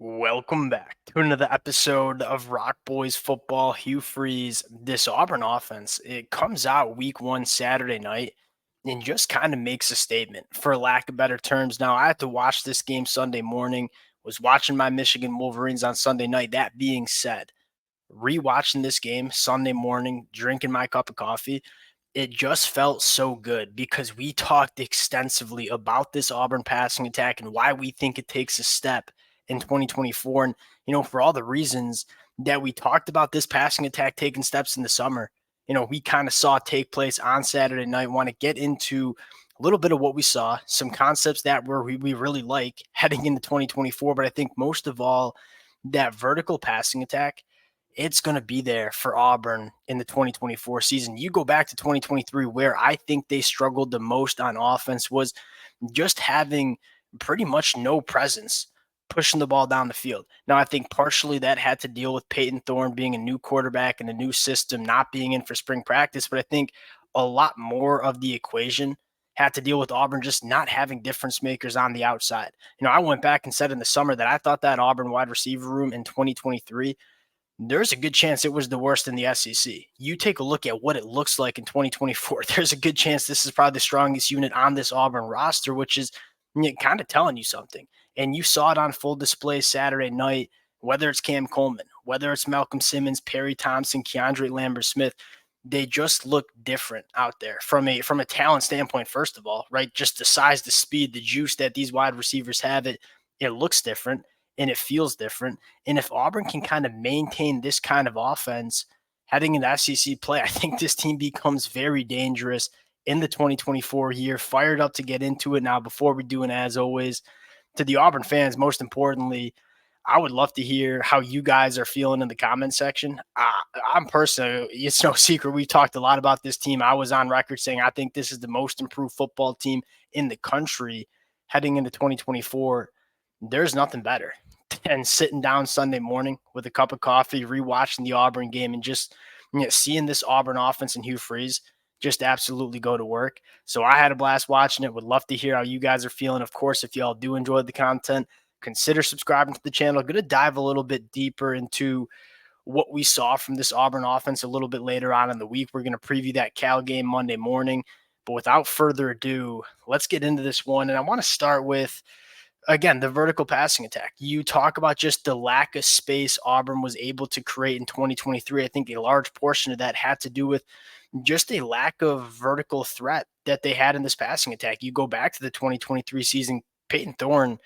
Welcome back to another episode of Rock Boys Football. Hugh Freeze. This Auburn offense, it comes out week one Saturday night and just kind of makes a statement, for lack of better terms. Now, I had to watch this game Sunday morning, was watching my Michigan Wolverines on Sunday night. That being said, rewatching this game Sunday morning, drinking my cup of coffee, it just felt so good because we talked extensively about this Auburn passing attack and why we think it takes a step in 2024. And, for all the reasons that we talked about this passing attack taking steps in the summer, we kind of saw take place on Saturday night. Want to get into a little bit of what we saw, some concepts that we really like heading into 2024. But I think most of all, that vertical passing attack, it's going to be there for Auburn in the 2024 season. You go back to 2023, where I think they struggled the most on offense was just having pretty much no presence pushing the ball down the field. Now, I think partially that had to deal with Payton Thorne being a new quarterback and a new system, not being in for spring practice. But I think a lot more of the equation had to deal with Auburn just not having difference makers on the outside. I went back and said in the summer that I thought that Auburn wide receiver room in 2023, there's a good chance it was the worst in the SEC. You take a look at what it looks like in 2024, there's a good chance this is probably the strongest unit on this Auburn roster, which is kind of telling you something. And you saw it on full display Saturday night, whether it's Cam Coleman, whether it's Malcom Simmons, Perry Thompson, Keandre Lambert-Smith. They just look different out there from a talent standpoint, first of all, right? Just the size, the speed, the juice that these wide receivers have, it looks different and it feels different. And if Auburn can kind of maintain this kind of offense heading into SEC play, I think this team becomes very dangerous in the 2024 year. Fired up to get into it now. Before we do, and as always, to the Auburn fans, most importantly, I would love to hear how you guys are feeling in the comment section. I'm personally, it's no secret, we've talked a lot about this team. I was on record saying I think this is the most improved football team in the country heading into 2024. There's nothing better than sitting down Sunday morning with a cup of coffee, rewatching the Auburn game, and just seeing this Auburn offense and Hugh Freeze just absolutely go to work. So I had a blast watching it. Would love to hear how you guys are feeling. Of course, if y'all do enjoy the content, consider subscribing to the channel. Going to dive a little bit deeper into what we saw from this Auburn offense a little bit later on in the week. We're going to preview that Cal game Monday morning. But without further ado, let's get into this one. And I want to start with, again, the vertical passing attack. You talk about just the lack of space Auburn was able to create in 2023. I think a large portion of that had to do with just a lack of vertical threat that they had in this passing attack. You go back to the 2023 season, Payton Thorne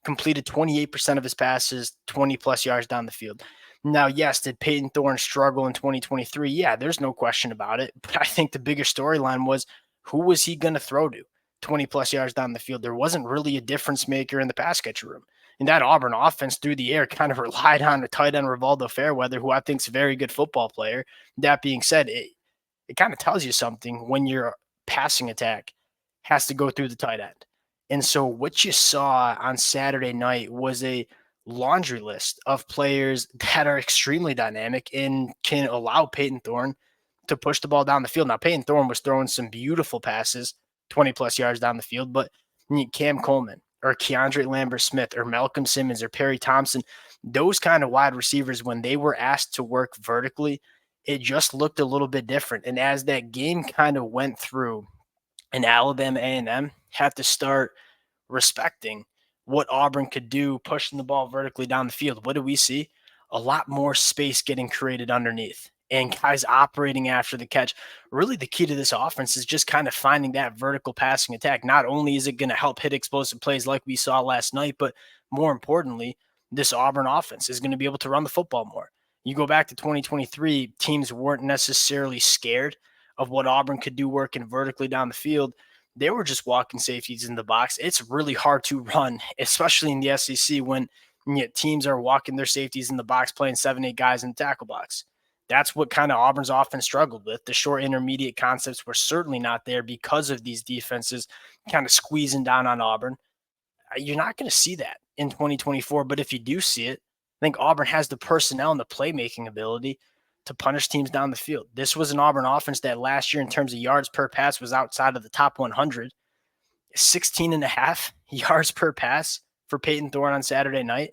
completed 28% of his passes 20 plus yards down the field. Now, yes, did Payton Thorne struggle in 2023? Yeah, there's no question about it. But I think the bigger storyline was, who was he going to throw to 20 plus yards down the field? There wasn't really a difference maker in the pass catcher room. And that Auburn offense through the air kind of relied on the tight end Rivaldo Fairweather, who I think is a very good football player. That being said, it kind of tells you something when your passing attack has to go through the tight end. And so what you saw on Saturday night was a laundry list of players that are extremely dynamic and can allow Payton Thorne to push the ball down the field. Now, Payton Thorne was throwing some beautiful passes, 20 plus yards down the field, but Cam Coleman or Keandre Lambert-Smith or Malcom Simmons or Perry Thompson, those kind of wide receivers, when they were asked to work vertically, it just looked a little bit different. And as that game kind of went through, and Alabama A&M had to start respecting what Auburn could do, pushing the ball vertically down the field. What do we see? A lot more space getting created underneath and guys operating after the catch. Really, the key to this offense is just kind of finding that vertical passing attack. Not only is it going to help hit explosive plays like we saw last night, but more importantly, this Auburn offense is going to be able to run the football more. You go back to 2023, teams weren't necessarily scared of what Auburn could do working vertically down the field. They were just walking safeties in the box. It's really hard to run, especially in the SEC, when teams are walking their safeties in the box, playing 7-8 guys in the tackle box. That's what kind of Auburn's offense struggled with. The short intermediate concepts were certainly not there because of these defenses kind of squeezing down on Auburn. You're not going to see that in 2024, but if you do see it, I think Auburn has the personnel and the playmaking ability to punish teams down the field. This was an Auburn offense that last year in terms of yards per pass was outside of the top 100. 16 and a half yards per pass for Payton Thorne on Saturday night.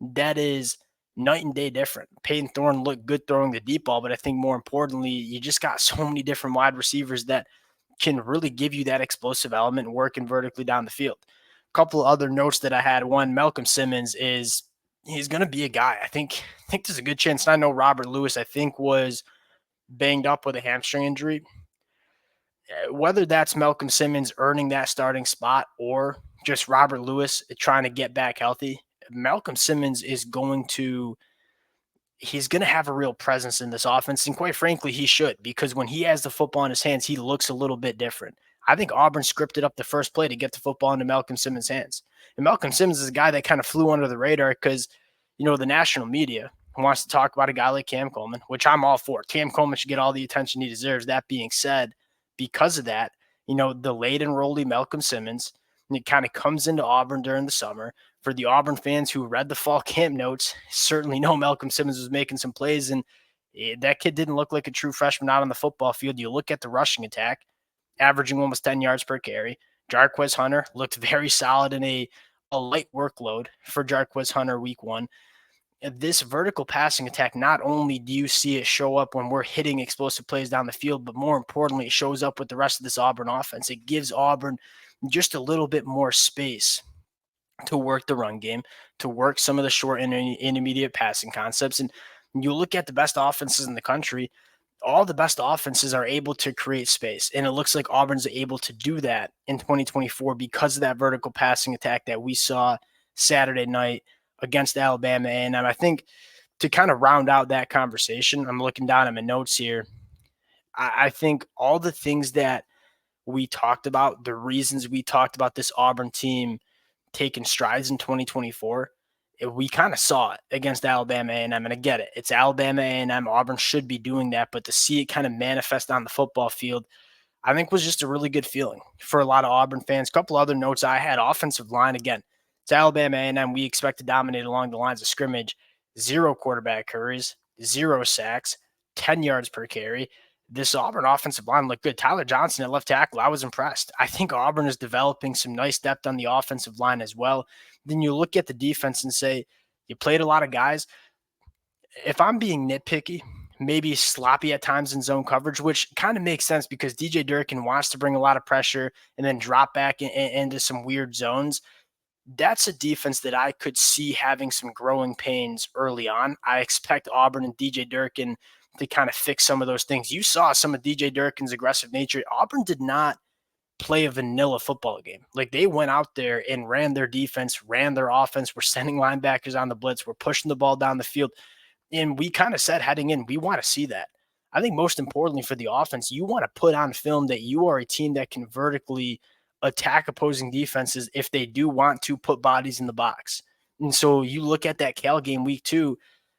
that is night and day different. Payton Thorne looked good throwing the deep ball, but I think more importantly, you just got so many different wide receivers that can really give you that explosive element working vertically down the field. A couple of other notes that I had. One, Malcom Simmons he's going to be a guy. I think there's a good chance. And I know Robert Lewis, I think, was banged up with a hamstring injury. Whether that's Malcom Simmons earning that starting spot or just Robert Lewis trying to get back healthy, Malcom Simmons is he's going to have a real presence in this offense. And quite frankly, he should, because when he has the football in his hands, he looks a little bit different. I think Auburn scripted up the first play to get the football into Malcom Simmons' hands. And Malcom Simmons is a guy that kind of flew under the radar because, the national media wants to talk about a guy like Cam Coleman, which I'm all for. Cam Coleman should get all the attention he deserves. That being said, because of that, the late enrollee Malcom Simmons, and it kind of comes into Auburn during the summer. For the Auburn fans who read the fall camp notes, certainly know Malcom Simmons was making some plays, and that kid didn't look like a true freshman out on the football field. You look at the rushing attack, averaging almost 10 yards per carry. Jarquez Hunter looked very solid in a light workload for Jarquez Hunter week one. This vertical passing attack, not only do you see it show up when we're hitting explosive plays down the field, but more importantly, it shows up with the rest of this Auburn offense. It gives Auburn just a little bit more space to work the run game, to work some of the short and intermediate passing concepts. And you look at the best offenses in the country, all the best offenses are able to create space. And it looks like Auburn's able to do that in 2024 because of that vertical passing attack that we saw Saturday night against Alabama. And I think to kind of round out that conversation, I'm looking down at my notes here. I think all the things that we talked about, the reasons we talked about this Auburn team taking strides in 2024, we kind of saw it against Alabama A&M, and I get it. It's Alabama A&M. Auburn should be doing that, but to see it kind of manifest on the football field, I think was just a really good feeling for a lot of Auburn fans. A couple other notes I had: offensive line, again, it's Alabama A&M. We expect to dominate along the lines of scrimmage. 0 quarterback hurries, 0 sacks, 10 yards per carry. This Auburn offensive line looked good. Tyler Johnson at left tackle, I was impressed. I think Auburn is developing some nice depth on the offensive line as well. Then you look at the defense and say, you played a lot of guys. If I'm being nitpicky, maybe sloppy at times in zone coverage, which kind of makes sense because DJ Durkin wants to bring a lot of pressure and then drop back into some weird zones. That's a defense that I could see having some growing pains early on. I expect Auburn and DJ Durkin to kind of fix some of those things. You saw some of DJ Durkin's aggressive nature. Auburn did not play a vanilla football game. Like, they went out there and ran their defense, ran their offense, were sending linebackers on the blitz, were pushing the ball down the field. And we kind of said heading in, we want to see that. I think most importantly for the offense, you want to put on film that you are a team that can vertically attack opposing defenses if they do want to put bodies in the box. And so you look at that Cal game week 2,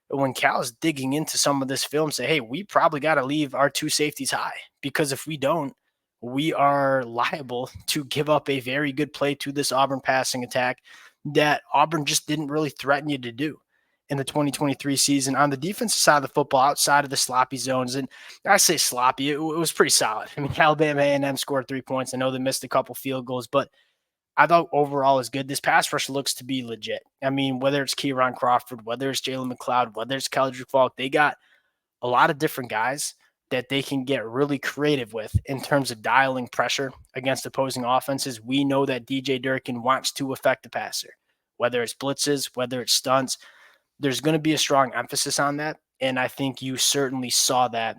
when Cal's digging into some of this film, say, hey, we probably got to leave our 2 safeties high, because if we don't, we are liable to give up a very good play to this Auburn passing attack that Auburn just didn't really threaten you to do in the 2023 season. On the defensive side of the football, outside of the sloppy zones, and I say sloppy, it was pretty solid. I mean, Alabama A&M scored 3 points. I know they missed a couple field goals, but I thought overall is good. This pass rush looks to be legit. I mean, whether it's Kieran Crawford, whether it's Jalen McLeod, whether it's Keldrick Falk, they got a lot of different guys that they can get really creative with in terms of dialing pressure against opposing offenses. We know that DJ Durkin wants to affect the passer, whether it's blitzes, whether it's stunts. There's going to be a strong emphasis on that, and I think you certainly saw that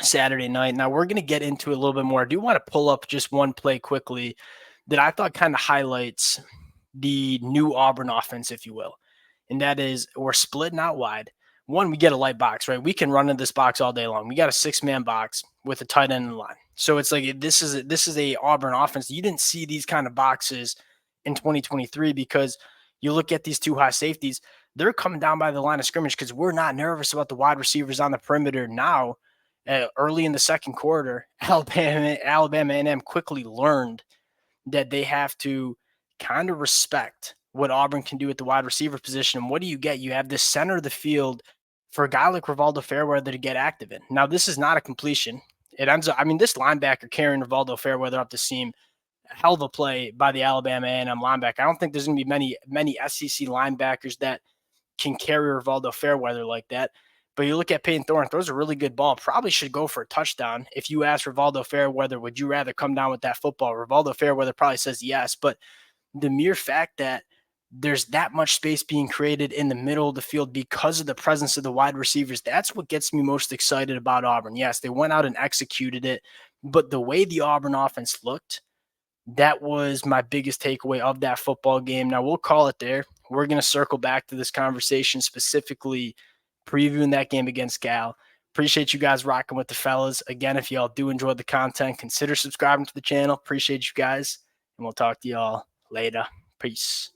Saturday night. Now, we're going to get into it a little bit more. I do want to pull up just one play quickly that I thought kind of highlights the new Auburn offense, if you will. And that is, we're splitting out wide. One, we get a light box, right? We can run in this box all day long. We got a 6-man box with a tight end in the line. So it's like, this is a Auburn offense. You didn't see these kind of boxes in 2023 because you look at these 2 high safeties, they're coming down by the line of scrimmage because we're not nervous about the wide receivers on the perimeter now. Early in the second quarter, Alabama A&M quickly learned that they have to kind of respect what Auburn can do at the wide receiver position. And what do you get? You have this center of the field for a guy like Rivaldo Fairweather to get active in. Now, this is not a completion. It ends up, this linebacker carrying Rivaldo Fairweather up the seam, hell of a play by the Alabama A&M linebacker. I don't think there's going to be many SEC linebackers that can carry Rivaldo Fairweather like that. But you look at Payton Thorne, throws a really good ball, probably should go for a touchdown. If you ask Rivaldo Fairweather, would you rather come down with that football? Rivaldo Fairweather probably says yes. But the mere fact that there's that much space being created in the middle of the field because of the presence of the wide receivers, that's what gets me most excited about Auburn. Yes, they went out and executed it, but the way the Auburn offense looked, that was my biggest takeaway of that football game. Now we'll call it there. We're going to circle back to this conversation, specifically previewing that game against Cal. Appreciate you guys rocking with the fellas. Again, if y'all do enjoy the content, consider subscribing to the channel. Appreciate you guys, and we'll talk to y'all later. Peace.